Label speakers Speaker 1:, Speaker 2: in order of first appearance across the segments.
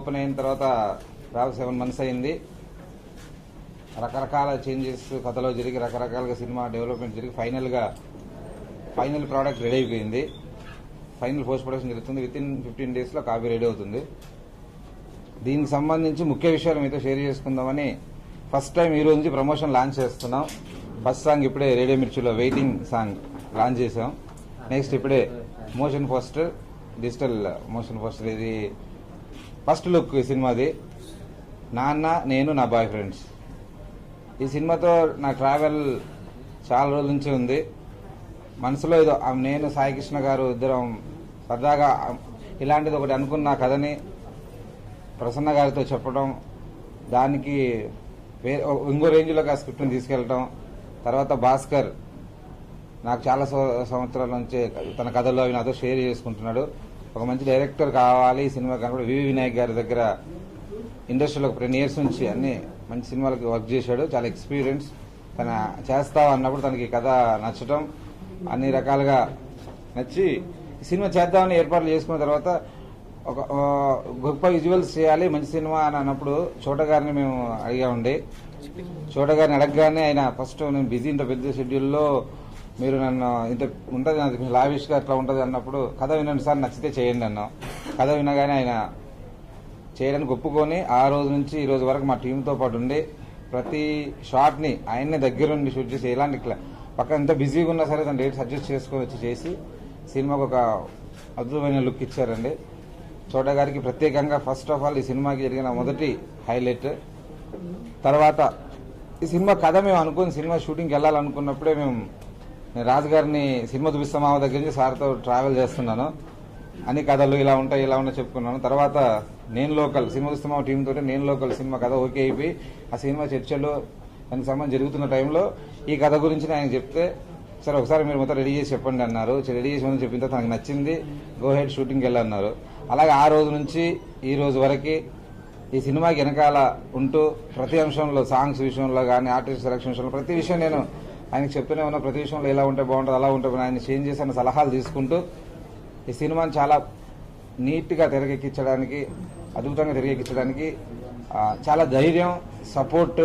Speaker 1: Open అయిన తర్వాత 7 months అయింది. రకరకాల చేంజెస్ కథలో జరిగి రకరకాలుగా సినిమా డెవలప్మెంట్ జరిగి ఫైనల్ ప్రోడక్ట్ రెడీ అయిపోయింది. ఫైనల్ పోస్ట్ ప్రొడక్షన్ జరుగుతుంది. వితిన్ 15 days కాపీ రెడీ అవుతుంది. దీనికి సంబంధించి ముఖ్య విషయాలు మీతో షేర్ చేసుకుందామని ఫస్ట్ టైం ఈ రోజు నుంచి ప్రమోషన్ లాంచ్ చేస్తున్నాం. ఫస్ట్ సాంగ్ ఇప్పుడే రేడియో మిర్చిలో వెయిటింగ్ సాంగ్ లాంచ్ చేసాం. నెక్స్ట్ ఇప్పుడే motion poster, digital motion poster, ఇది ఫస్ట్ లుక్ ఈ సినిమాది. నాన్న నేను నా బాయ్ ఫ్రెండ్స్. ఈ సినిమాతో నా ట్రావెల్ చాలా రోజుల నుంచి ఉంది. మనసులో ఏదో నేను సాయి కృష్ణ గారు ఇద్దరం సరదాగా ఇలాంటిది ఒకటి అనుకున్న కథని ప్రసన్న గారితో చెప్పడం, దానికి ఇంకో రేంజ్లోకి ఆ స్క్రిప్ట్ని తీసుకెళ్ళటం, తర్వాత భాస్కర్ నాకు చాలా సంవత్సరాల నుంచి తన కథల్లో అవి నాతో షేర్ చేసుకుంటున్నాడు. ఒక మంచి డైరెక్టర్ కావాలి ఈ సినిమా కనుక వివి వినాయక్ గారి దగ్గర ఇండస్ట్రీలో 10 years నుంచి అన్ని మంచి సినిమాలకు వర్క్ చేశాడు. చాలా ఎక్స్పీరియన్స్. తన చేస్తావు అన్నప్పుడు తనకి కథ నచ్చటం, అన్ని రకాలుగా నచ్చి ఈ సినిమా చేద్దామని ఏర్పాట్లు చేసుకున్న తర్వాత ఒక గొప్ప విజువల్స్ చేయాలి మంచి సినిమా అని అన్నప్పుడు చోట గారిని మేము అడిగామండి. చోట గారిని అడగగానే ఆయన ఫస్ట్ నేను బిజీ ఇంత పెద్ద షెడ్యూల్లో మీరు నన్ను ఇంత ఉంటుంది నాకు లావిష్గా అట్లా ఉంటుంది అన్నప్పుడు కథ వినండి సార్ నచ్చితే చేయండి అన్నాం. కథ వినగానే ఆయన చేయడానికి ఒప్పుకొని ఆ రోజు నుంచి ఈ రోజు వరకు మా టీంతో పాటు ఉండి ప్రతి షాట్ని ఆయన్నే దగ్గరుండి షూట్ చేసి ఎలాంటి పక్కన ఎంత బిజీగా ఉన్నా సరే తన డేట్స్ అడ్జస్ట్ చేసుకొని వచ్చి చేసి సినిమాకు ఒక అద్భుతమైన లుక్ ఇచ్చారండి. చోట గారికి ప్రత్యేకంగా ఫస్ట్ ఆఫ్ ఆల్ ఈ సినిమాకి జరిగిన మొదటి హైలైట్. తర్వాత ఈ సినిమా కథ మేము అనుకుని సినిమా షూటింగ్కి వెళ్ళాలనుకున్నప్పుడే నేను రాజుగారిని సినిమా చూపిస్తామా దగ్గర నుంచి సార్తో ట్రావెల్ చేస్తున్నాను. అన్ని కథలు ఇలా ఉంటాయి చెప్పుకున్నాను. తర్వాత నేను లోకల్ సినిమా చూస్తామా టీంతో నేను లోకల్ సినిమా కథ ఓకే అయిపోయి ఆ సినిమా చర్చలు దానికి సంబంధించి జరుగుతున్న టైంలో ఈ కథ గురించి ఆయన చెప్తే సరే ఒకసారి మీరు మొత్తం రెడీ చేసి చెప్పండి అన్నారు. రెడీ చేసి చెప్పిన తర్వాత నాకు నచ్చింది, గో హెడ్ షూటింగ్కి వెళ్ళన్నారు. అలాగే ఆ రోజు నుంచి ఈ రోజు వరకు ఈ సినిమాకి వెనకాల ఉంటూ ప్రతి అంశంలో సాంగ్స్ విషయంలో కానీ ఆర్టిస్ట్ సెలక్షన్ విషయంలో ప్రతి విషయం నేను ఆయనకు చెప్తూనే ఉన్నా. ప్రతి విషయంలో ఎలా ఉంటే బాగుంటుంది అలా ఉంటే ఆయన చేంజ్ చేసిన సలహాలు తీసుకుంటూ ఈ సినిమాని చాలా నీట్గా తెరకెక్కించడానికి, అద్భుతంగా తెరకెక్కించడానికి చాలా ధైర్యం, సపోర్ట్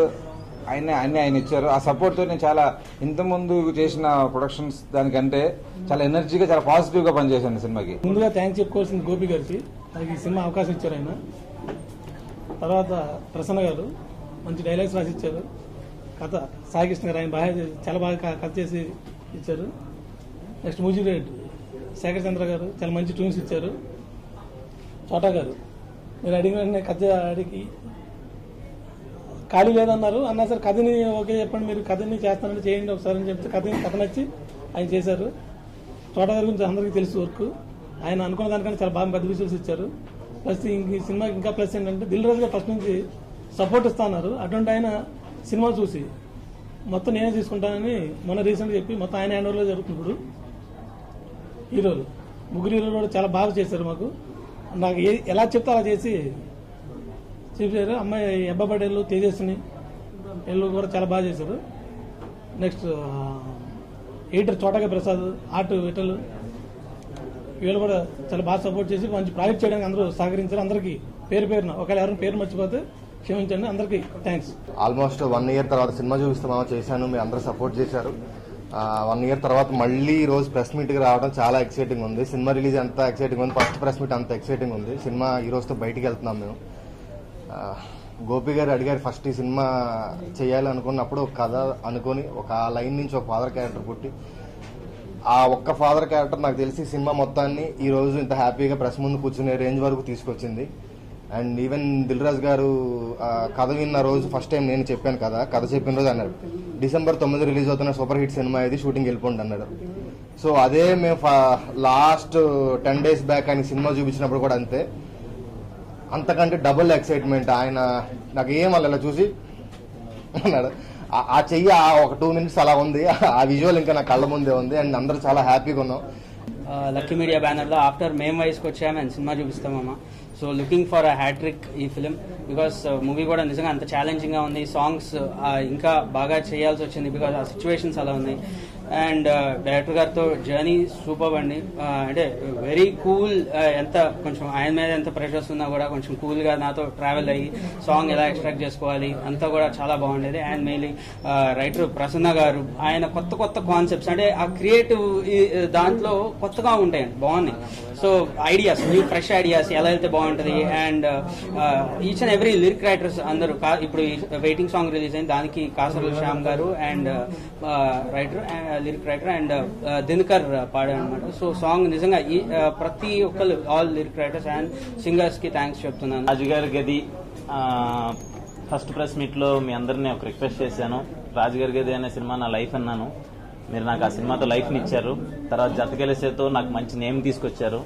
Speaker 1: ఆయన ఇచ్చారు. ఆ సపోర్ట్తో నేను చాలా ఇంతకుముందు చేసిన ప్రొడక్షన్స్ దానికంటే చాలా ఎనర్జీగా చాలా పాజిటివ్గా పనిచేశాను సినిమాకి.
Speaker 2: ముందుగా థ్యాంక్స్ చెప్పుకోవాల్సింది గోపి గారికి, ఆయనకి ఈ సినిమా అవకాశం ఇచ్చారు ఆయన. తర్వాత ప్రసన్న గారు మంచి డైలాగ్స్ రాసి ఇచ్చారు. కథ సాయి కృష్ణ గారు ఆయన చాలా బాగా కథ చేసి ఇచ్చారు. నెక్స్ట్ మ్యూజిక్ డైరెక్టర్ శేఖర్ చంద్ర గారు చాలా మంచి ట్యూన్స్ ఇచ్చారు. చోటా గారు మీరు అడిగిన వెంటనే కథ అడిగి ఖాళీ లేదన్నారు, అన్నా సార్ కథని ఓకే చెప్పండి, మీరు కథని చేస్తానంటే చేయండి ఒకసారి అని చెప్తే కథ నచ్చి ఆయన చేశారు. చోటా గారి గురించి అందరికీ తెలుసు వర్క్. ఆయన అనుకున్న దానికంటే చాలా బాగా పెద్ద విజువల్స్ ఇచ్చారు. ప్లస్ ఈ సినిమాకి ఇంకా ప్లస్ ఏంటంటే దిల్ రాజు గారు ఫస్ట్ నుంచి సపోర్ట్ ఇస్తున్నారు. అటువంటి ఆయన సినిమా చూసి మొత్తం నేనే తీసుకుంటానని మొన్న రీసెంట్గా చెప్పి మొత్తం ఆయన హ్యాండ్ ఓవర్లో జరుగుతుంది. ఇప్పుడు హీరోలు ముగ్గురు హీరోలు కూడా చాలా బాగా చేశారు. మాకు నాకు ఎలా చెప్తే అలా చేసి చూపించారు. అమ్మాయి అబ్బా పటేళ్ళు, తేజస్విని వీళ్ళు కూడా చాలా బాగా చేశారు. నెక్స్ట్ ఎడిటర్ చోటగా ప్రసాద్, ఆర్ట్ విఠల్ వీళ్ళు కూడా చాలా బాగా సపోర్ట్ చేసి మంచి ప్రాజెక్ట్ చేయడానికి అందరూ సహకరించారు. అందరికీ పేరున ఒకవేళ ఎవరైనా పేరు మర్చిపోతే క్షమించండి. అందరికీ థ్యాంక్స్.
Speaker 3: ఆల్మోస్ట్ 1 year తర్వాత సినిమా చూపిస్తామా చేశాను, మీరు అందరూ సపోర్ట్ చేశారు. 1 year తర్వాత మళ్ళీ ఈ రోజు ప్రెస్ మీట్కి రావడం చాలా ఎక్సైటింగ్ ఉంది. సినిమా రిలీజ్ అంత ఎక్సైటింగ్ ఉంది, ఫస్ట్ ప్రెస్ మీట్ అంత ఎక్సైటింగ్ ఉంది. సినిమా ఈ రోజుతో బయటికి వెళ్తున్నాం మేము. గోపి గారు అడిగారు ఫస్ట్ ఈ సినిమా చేయాలి అనుకున్నప్పుడు ఒక కథ అనుకుని ఒక లైన్ నుంచి ఒక ఫాదర్ క్యారెక్టర్ పుట్టి ఆ ఒక్క ఫాదర్ క్యారెక్టర్ నాకు తెలిసి సినిమా మొత్తాన్ని ఈ రోజు ఇంత హ్యాపీగా ప్రెస్ ముందు కూర్చునే రేంజ్ వరకు తీసుకొచ్చింది. అండ్ ఈవెన్ దిల్ రాజు గారు కథ విన్న రోజు ఫస్ట్ టైం నేను చెప్పాను కథ చెప్పిన రోజు అన్నాడు December 9 రిలీజ్ అవుతున్న సూపర్ హిట్ సినిమా ఇది, షూటింగ్ వెళ్ళిపోండి అన్నాడు. సో అదే మేము లాస్ట్ 10 days బ్యాక్ ఆయన సినిమా చూపించినప్పుడు కూడా అంతే, అంతకంటే డబుల్ ఎక్సైట్మెంట్. ఆయన నాకు ఏం అలా చూసి అన్నాడు. ఆ చెయ్యి ఒక 2 minutes అలా ఉంది, ఆ విజువల్ ఇంకా నా కళ్ళ ముందే ఉంది. అండ్ అందరూ చాలా హ్యాపీగా ఉన్నాం.
Speaker 4: లక్కీ మీడియా బ్యానర్లో ఆఫ్టర్ మేము వయసుకు వచ్చాము అండ్ సినిమా చూపిస్తామమ్మా. So looking for a hat-trick ఈ ఫిలిం, బికాస్ మూవీ కూడా నిజంగా అంత ఛాలెంజింగ్గా ఉంది. సాంగ్స్ ఇంకా బాగా చేయాల్సి వచ్చింది బికాస్ ఆ సిచ్యువేషన్స్ అలా ఉన్నాయి. అండ్ డైరెక్టర్ గారితో జర్నీ సూపర్ అండి. అంటే వెరీ కూల్. ఎంత కొంచెం ఆయన మీద ఎంత ప్రెషర్స్ ఉన్నా కూడా కొంచెం కూల్గా నాతో ట్రావెల్ అయ్యి సాంగ్ ఎలా ఎక్స్ట్రాక్ట్ చేసుకోవాలి అంతా కూడా చాలా బాగుండేది. అండ్ మెయిన్లీ రైటర్ ప్రసన్న గారు, ఆయన కొత్త కొత్త కాన్సెప్ట్స్ అంటే ఆ క్రియేటివ్ దాంట్లో కొత్తగా ఉంటాయండి, బాగున్నాయి. So ideas, new fresh ideas ఎలా వెళ్తే బాగుంటుంది. And each and every lyric writers అందరూ ఇప్పుడు వెయిటింగ్ సాంగ్ రిలీజ్ అయింది, దానికి కాసర్ల శ్యామ్ గారు and writer lyric writer and Dinakar పాడారు అనమాట. సో సాంగ్ నిజంగా ప్రతి ఒక్కరు all lyric writers and singers కి థ్యాంక్స్ చెప్తున్నాను.
Speaker 5: రాజుగారి గది ఫస్ట్ ప్రెస్ మీట్ లో మీ అందరినీ ఒక రిక్వెస్ట్ చేశాను. రాజుగారి గది అనే సినిమా నా లైఫ్ అన్నాను. మీరు నాకు ఆ సినిమాతో లైఫ్ని ఇచ్చారు. తర్వాత జతకెలిసేతో నాకు మంచి నేమ్ తీసుకొచ్చారు.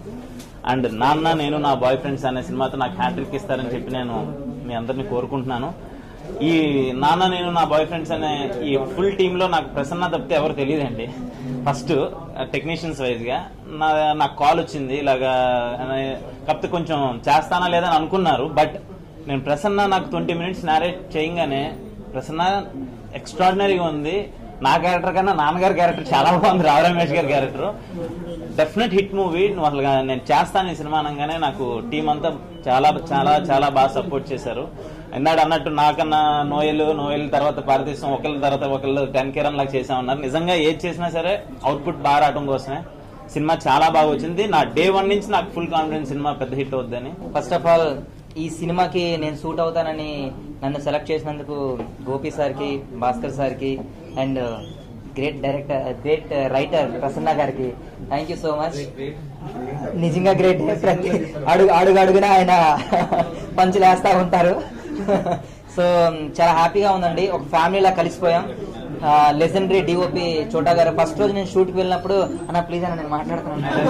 Speaker 5: అండ్ నాన్న నేను నా బాయ్ ఫ్రెండ్స్ అనే సినిమాతో నాకు హ్యాట్రిక్ ఇస్తారని చెప్పి నేను మీ అందరినీ కోరుకుంటున్నాను. ఈ నాన్న నేను నా బాయ్ ఫ్రెండ్స్ అనే ఈ ఫుల్ టీమ్ లో నాకు ప్రసన్న తప్పితే ఎవరు తెలియదండి. ఫస్ట్ టెక్నీషియన్స్ వైజ్ గా నాకు కాల్ వచ్చింది ఇలాగా, కాకపోతే కొంచెం చేస్తానా లేదని అనుకున్నారు. బట్ నేను ప్రసన్న నాకు 20 minutes నారేట్ చేయగానే ప్రసన్న ఎక్స్ట్రాడినరీగా ఉంది. నా క్యారెక్టర్ కన్నా నాన్నగారి క్యారెక్టర్ చాలా బాగుంది, రావు రమేష్ గారి క్యారెక్టర్. Definite hit movie. నువ్వు అసలు నేను చేస్తాను ఈ సినిమా అనగానే నాకు టీం అంతా చాలా చాలా చాలా బాగా సపోర్ట్ చేశారు. ఇందాడు అన్నట్టు నాకన్నా నోయల్ తర్వాత భారతదేశం ఒకళ్ళ తర్వాత ఒకళ్ళు 10 కేరన్ లాగా చేసామన్నారు. నిజంగా ఏది చేసినా సరే అవుట్పుట్ బాగా రావడం కోసమే. సినిమా చాలా బాగా వచ్చింది. నా డే 1 నుంచి నాకు ఫుల్ కాన్ఫిడెన్స్ సినిమా పెద్ద హిట్ అవుద్దని.
Speaker 6: ఫస్ట్ ఆఫ్ ఆల్ ఈ సినిమాకి నేను సూట్ అవుతానని నన్ను సెలెక్ట్ చేసినందుకు గోపి సార్కి, భాస్కర్ సార్కి అండ్ గ్రేట్ రైటర్ ప్రసన్న గారికి థ్యాంక్ యూ సో మచ్. నిజంగా గ్రేట్. ప్రతి అడుగున ఆయన పంచులు వేస్తా ఉంటారు. సో చాలా హ్యాపీగా ఉందండి. ఒక ఫ్యామిలీలా కలిసిపోయాం. లెజెండరీ డిఓపి చోటా గారు ఫస్ట్ రోజు నేను షూట్కి వెళ్ళినప్పుడు అన్న ప్లీజ్ అన్న నేను మాట్లాడుతున్నాను.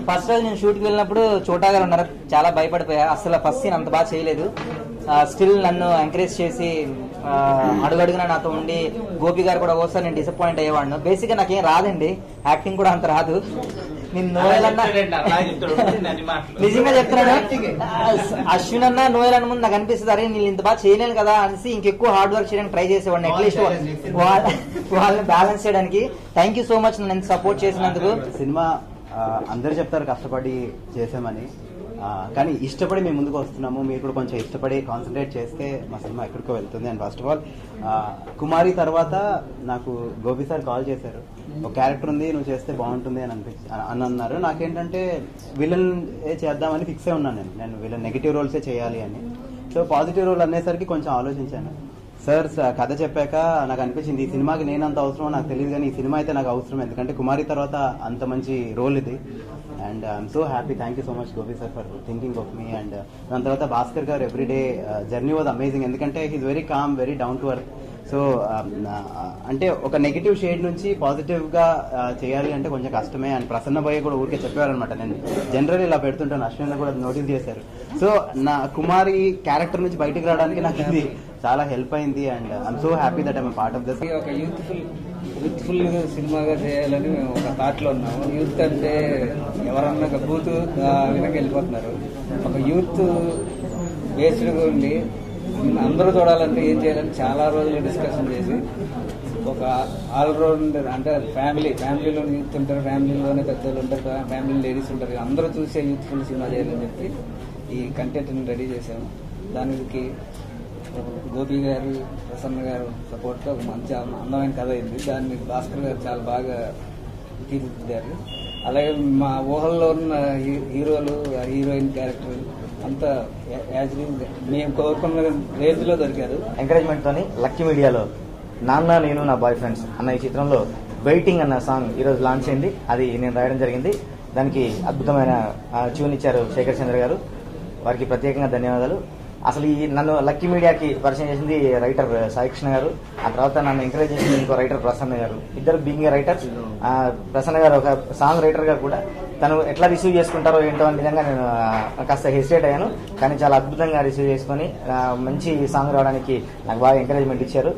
Speaker 6: ఫస్ట్ రోజు నేను షూట్కి వెళ్ళినప్పుడు చోటా గారు ఉన్నారు. చాలా భయపడిపోయా. అసలు ఫస్ట్ సీన్ అంత బాగా చేయలేదు. స్టిల్ నన్ను ఎంకరేజ్ చేసి అడుగడుగునా నాతో ఉండి, గోపి గారు కూడా ఓసారి నేను డిసప్పాయింట్ అయ్యేవాడిను. బేసిక్గా నాకేం రాదండి, యాక్టింగ్ కూడా అంత రాదు. నేను నోయల్ అన్న నిజంగా చెప్తున్నాను, అశ్విన్ అన్న నోయల్ అన్న ముందు నాకు అనిపిస్తుంది అరే నేను ఇంత బాగా చేయలేను కదా అనేసి ఇంకెక్కువ హార్డ్ వర్క్ చేయడానికి ట్రై చేసేవాడిని, అట్లీస్ట్ వాళ్ళని బ్యాలెన్స్ చేయడానికి. థ్యాంక్ యూ సో మచ్ నన్ను సపోర్ట్ చేసినందుకు.
Speaker 7: సినిమా అందరూ చెప్తారు కష్టపడి చేసామని, కానీ ఇష్టపడి మేము ముందుకు వస్తున్నాము. మీరు కూడా కొంచెం ఇష్టపడి కాన్సన్ట్రేట్ చేస్తే మా సినిమా ఎక్కడికో వెళ్తుంది. అండ్ ఫస్ట్ ఆఫ్ ఆల్ కుమారి తర్వాత నాకు గోపి సార్ కాల్ చేశారు, ఒక క్యారెక్టర్ ఉంది నువ్వు చేస్తే బాగుంటుంది అని అన్నారు. నాకేంటంటే విలన్ చేద్దామని ఫిక్స్ అయి ఉన్నాను. నేను విలన్ నెగిటివ్ రోల్సే చేయాలి అని. సో పాజిటివ్ రోల్ అనేసరికి కొంచెం ఆలోచించాను. సార్ కథ చెప్పాక నాకు అనిపించింది ఈ సినిమాకి నేను అంత అవసరమో నాకు తెలియదు, కానీ ఈ సినిమా అయితే నాకు అవసరం. ఎందుకంటే కుమారి తర్వాత అంత మంచి రోల్ ఇది. And I'm so happy. Thank you so much Gopi sir for thinking of me. And దాని తర్వాత భాస్కర్ గారు ఎవ్రీడే జర్నీ వాజ్ అమేజింగ్. ఎందుకంటే he's very calm, very down to earth. So అంటే ఒక నెగిటివ్ షేడ్ నుంచి పాజిటివ్ గా చేయాలి అంటే కొంచెం కష్టమే. అండ్ ప్రసన్న భయ్య కూడా ఊరికే చెప్పారనమాట, నేను జనరల్ ఇలా పెడుతుంటాను, అశ్విన్ కూడా నోటీస్ చేశారు. సో నా కుమారి క్యారెక్టర్ నుంచి బయటకు రావడానికి నాకు ఇది చాలా హెల్ప్ అయింది. And I'm so happy that I'm part of this.
Speaker 8: ఒక యూత్ఫుల్ సినిమాగా చేయాలని మేము ఒక థాట్ లో ఉన్నాము. యూత్ అంటే ఎవరన్నా బూత్ విధంగా వెళ్ళిపోతున్నారు. ఒక యూత్ బేస్డ్గా ఉండి అందరూ చూడాలంటే ఏం చేయాలని చాలా రోజులు డిస్కషన్ చేసి ఒక ఆల్రౌండర్ అంటే ఫ్యామిలీలో యూత్ ఉంటారు, ఫ్యామిలీలోనే పెద్దలు ఉంటారు, ఫ్యామిలీ లేడీస్ ఉంటారు, అందరూ చూసే యూత్ఫుల్ సినిమా చేయాలని చెప్పి ఈ కంటెంట్ని రెడీ చేశాము. దానికి గోపి గారు, ప్రసన్న గారు సపోర్ట్తో ఒక మంచి అందమైన కథ అయింది. దాన్ని భాస్కర్ గారు చాలా బాగా తీర్చిదిద్దారు. అలాగే మా ఊహల్లో ఉన్న హీరోలు, హీరోయిన్ క్యారెక్టర్ అంతా మేము కోరుకున్న రేంజ్ లో దొరికారు.
Speaker 9: ఎంకరేజ్మెంట్ తోని లక్కీ మీడియాలో నాన్న నేను నా బాయ్ ఫ్రెండ్స్ అన్న ఈ చిత్రంలో వెయిటింగ్ అన్న సాంగ్ ఈరోజు లాంచ్ అయింది. అది నేను రాయడం జరిగింది. దానికి అద్భుతమైన ట్యూన్ ఇచ్చారు శేఖర్ చంద్ర గారు, వారికి ప్రత్యేకంగా ధన్యవాదాలు. అసలు ఈ నన్ను లక్కీ మీడియాకి పరిచయం చేసింది రైటర్ సాయి కృష్ణ గారు, ఆ తర్వాత నన్ను ఎంకరేజ్ చేసింది ఇంకో రైటర్ ప్రసన్న గారు. ఇద్దరు బీయింగ్ రైటర్స్. ప్రసన్న గారు ఒక సాంగ్ రైటర్ గా కూడా తను ఎట్లా రిసీవ్ చేసుకుంటారో ఏంటో అనే విధంగా నేను కాస్త హెసిటేట్ అయ్యాను, కానీ చాలా అద్భుతంగా రిసీవ్ చేసుకుని మంచి సాంగ్ రావడానికి నాకు బాగా ఎంకరేజ్మెంట్ ఇచ్చారు.